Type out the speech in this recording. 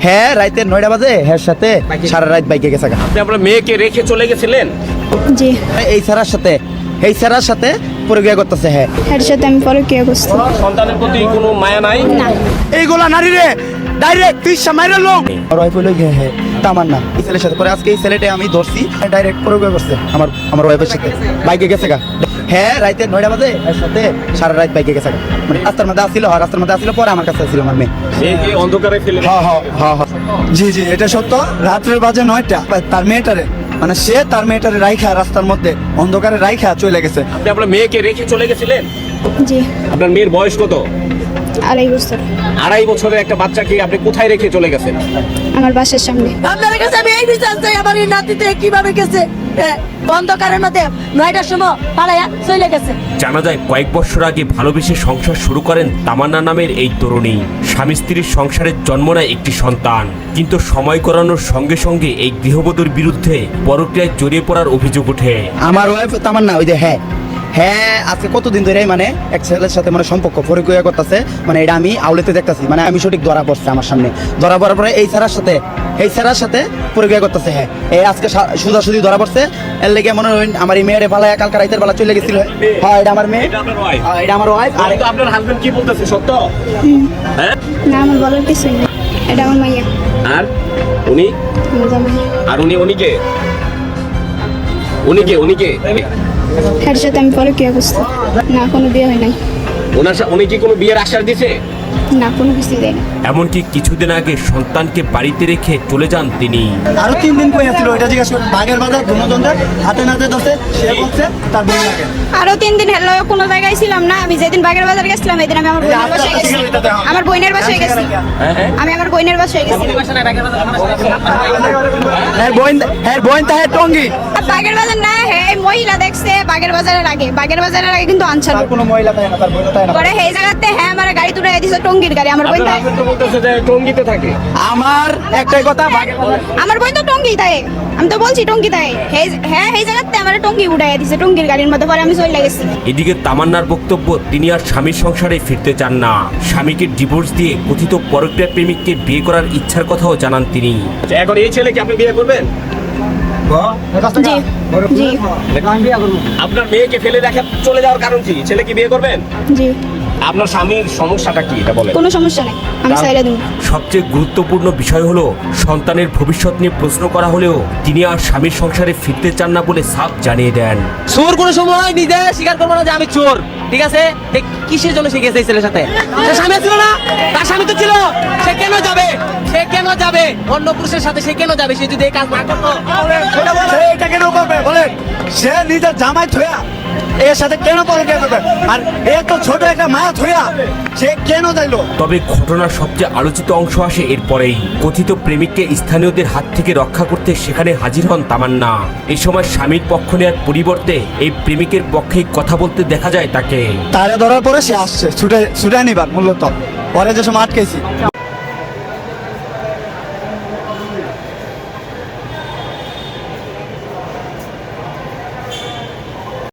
হ্যাঁ রাইতে 9টা বাজে হ্যাঁ সাথে সারা রাত বাইকে গেছে। আপনি আপনার মেয়েকে রেখে চলে গেছিলেন? জি, এই স্যারের সাথে পরিচয় করতেছে। হ্যাঁ এর সাথে আমি পরকীয়া করছি। সন্তানের প্রতি কোনো মায়া নাই? না, এইগুলা নারী রে ডাইরেক্ট তিসা মাইরা লোক আর ওয়াইফ হইলো গিয়ে হ্যাঁ তামান্না এই ছেলের সাথে করে আজকে এই ছেলেটা আমি ধরছি ডাইরেক্ট পরিচয় করছে আমার ওয়াইফের সাথে বাইকে গেছে গা। হ্যাঁ রাইতে 9টা বাজে এর সাথে সারা রাত বাইকে গেছে গা। মানে রাস্তার মধ্যে আসছিল পরে আমার কাছে আসছিল আমার মেয়ে। মেয়েকে অন্ধকারে ফেলে হ্যাঁ জি এটা সত্য। রাত্রের বাজে 9টা তার মেয়েটারে মানে সে তার মেয়েটারে রাইখা রাস্তার মধ্যে অন্ধকারে রাইখা চলে গেছে। আপনি আপনার মেয়েকে রেখে চলে গেছিলেন? জি, আপনার মেয়ের বয়স কত? 2.5 বছর। 2.5 বছরের একটা বাচ্চাকে আপনি কোথায় রেখে চলে গেছেন? আমার বাসার সামনে। আপনার কাছে আমি এই বিচার চাই, আমার এই নাতিতে কিভাবে গেছে অন্ধকারের মধ্যে 9টার সময় পালাইয়া চলে গেছে। জানা যায় কয়েক বছর আগে ভালোবেসে সংসার শুরু করেন তামান্না নামের এই তরুণী। স্বামী স্ত্রীর সংসারের জন্ম নেয় একটি সন্তান, কিন্তু সময় করানোর সঙ্গে সঙ্গে এই গৃহবধূর বিরুদ্ধে পরক্রিয়ায় জড়িয়ে পড়ার অভিযোগ ওঠে। আমার ওয়াইফ তামান্না ওই যে হ্যাঁ আজকে কতদিন ধরে মানে এক ছেলের সাথে মানে সম্পর্ক পরিচয় করতেছে। মানে এটা আমি আউলেতে দেখতেছি, মানে আমি সঠিক ধরা পড়ছে আমার সামনে। ধরা পড়ার পরে এই স্যারের সাথে পরিচয় করতেছে। হ্যাঁ এই আজকে সোজাসুজি ধরা পড়ছে। এর লেগে মনে হয় আমার এই মেয়ের পালায় কালকে রাতের বেলা চলে গেছিল। হ্যাঁ এটা আমার মেয়ে, এটা আপনার wife? এটা আমার ওয়াইফ। আর তো আপনার হাজবেন্ড কি বলতেছে সত্য? হ্যাঁ? না, আমার বলার কিছুই নেই। এটা আমার মাইয়া, আর উনি? আমার জামাই। আর উনি কে? এর সাথে আমি পরকীয়া করছি। না, কোনো বিয়ে হয় নাই। উনি কি কোনো বিয়ের আশ্বাস দিছে? না, কোনো কিছু দেয় না। এমনকি কিছুদিন আগে সন্তানকে বাড়িতে রেখে চলে যান তিনি। আরো 3 দিন কই আছিল এটা জিজ্ঞাসা করে বাগের বাজার ধুমদন্ডা হাতে নাতে দছে সে বলছে তার বোন লাগে। আরো 3 দিন হেলো কোনো জায়গায় ছিলাম না। আমি যেদিন বাগের বাজার গেছিলাম এদিন আমি আমার বোনের বাসায় গেছি। আমার বোনের বাসায় গেছি। আমি আমার বোনের বাসায় গেছি। হ্যাঁ বোন তাহে টঙ্গি বাগের বাজার না, হ্যাঁ মহিলা দেখছে বাগের বাজারের আগে কিন্তু আনসার তার কোনো মহিলা তাহে না, তার বোন তাহে না। পরে সেই জায়গাতে হ্যাঁ আমার গাড়ি তুলে দিছে টঙ্গির গাড়ি। আমার বোন আপনার হাজবেন্ড তো বলতেছে যে টঙ্গিতে থাকে। আমার একটাই কথা বাগের বাজার আমার বোন তো টঙ্গি তাই, আমি তো বলছি টঙ্গি তাই। হ্যাঁ এই জায়গাতে আমার টঙ্গি উঠাই দিছে টঙ্গির গাড়ির মধ্যে। পরে আমি চলে গেছি। এদিকে তামান্নার বক্তব্য, তিনি আর স্বামীর সংসারে ফিরতে চান না। স্বামীকে ডিভোর্স দিয়ে কথিত পরক্রিয়া প্রেমিককে বিয়ে করার ইচ্ছার কথাও জানান তিনি। এখন এই ছেলেকে আপনি বিয়ে করবেন? জি জি আপনার মেয়েকে ফেলে রেখে চলে যাওয়ার কারণ কি? ছেলে কি বিয়ে করবেন? জি, আপনার স্বামীর সমস্যাটা কি এটা বলেন। কোনো সমস্যা নেই, আমি সাইরা দেব। সবচেয়ে গুরুত্বপূর্ণ বিষয় হলো সন্তানের ভবিষ্যৎ নিয়ে প্রশ্ন করা হলেও তিনি আর স্বামীর সংসারে ফিরতে চান না বলে সাফ জানিয়ে দেন। চোর কোনো সময় নিজে স্বীকার করবো না যে আমি চোর, ঠিক আছে? কিসের জন্য শিখেছে এই ছেলের সাথে? সে স্বামী ছিল না, তার স্বামী তো ছিল। সে কেন যাবে অন্য পুরুষের সাথে? সে কেন যাবে? সে যদি এই কাজ না করতো সে এটা কেন করবে বলেন? সে নিজের জামাই থয়া এর সাথে কেন পরিচয় করবে? আর এ তো ছোট একটা মা থয়া সে কেন যাইলো? তবে ঘটনার সবচেয়ে আলোচিত অংশ আসে এরপরেই। কথিত প্রেমিককে স্থানীয়দের হাত থেকে রক্ষা করতে সেখানে হাজির হন তামান্না। এই সময় স্বামীর পক্ষ নেওয়ার পরিবর্তে এই প্রেমিকের পক্ষেই কথা বলতে দেখা যায় তাকে। তারে ধরার পরে সে আসছে ছুটে নিবার মূলত পরে যে সময় আটকেছি